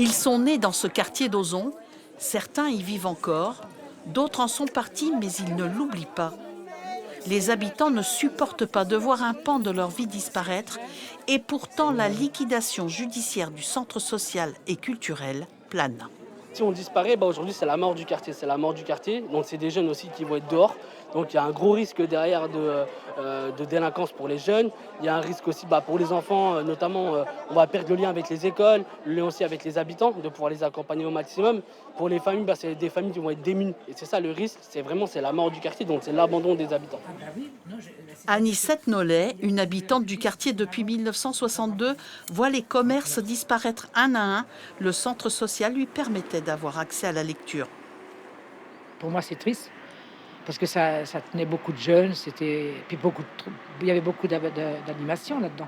Ils sont nés dans ce quartier d'Ozon. Certains y vivent encore, d'autres en sont partis, mais ils ne l'oublient pas. Les habitants ne supportent pas de voir un pan de leur vie disparaître et pourtant la liquidation judiciaire du centre social et culturel plane. Si on disparaît, aujourd'hui c'est la mort du quartier, c'est la mort du quartier. Donc c'est des jeunes aussi qui vont être dehors. Donc il y a un gros risque derrière de délinquance pour les jeunes. Il y a un risque aussi pour les enfants, notamment on va perdre le lien avec les écoles, le lien aussi avec les habitants, de pouvoir les accompagner au maximum. Pour les familles, c'est des familles qui vont être démunies. Et c'est ça le risque, c'est la mort du quartier, donc c'est l'abandon des habitants. Anicette Nollet, une habitante du quartier depuis 1962, voit les commerces disparaître un à un. Le centre social lui permettait d'avoir accès à la lecture. Pour moi, c'est triste parce que ça tenait beaucoup de jeunes, puis il y avait beaucoup d'animation là-dedans.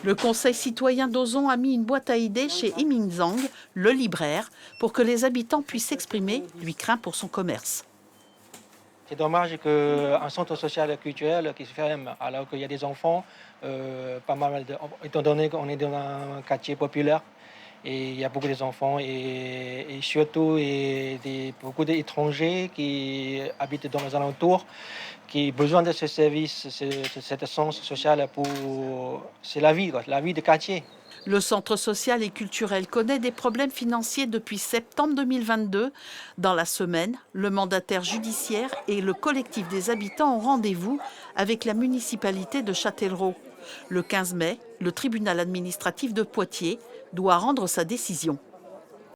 Le Conseil citoyen d'Ozon a mis une boîte à idées chez Iming Zhang, le libraire, pour que les habitants puissent s'exprimer. Lui craint pour son commerce. C'est dommage qu'un centre social et culturel qui se ferme alors qu'il y a des enfants, pas mal étant donné qu'on est dans un quartier populaire et il y a beaucoup d'enfants et surtout beaucoup d'étrangers qui habitent dans les alentours, qui ont besoin de ce service, cet centre social c'est la vie de quartier. Le centre social et culturel connaît des problèmes financiers depuis septembre 2022. Dans la semaine, le mandataire judiciaire et le collectif des habitants ont rendez-vous avec la municipalité de Châtellerault. Le 15 mai, le tribunal administratif de Poitiers doit rendre sa décision.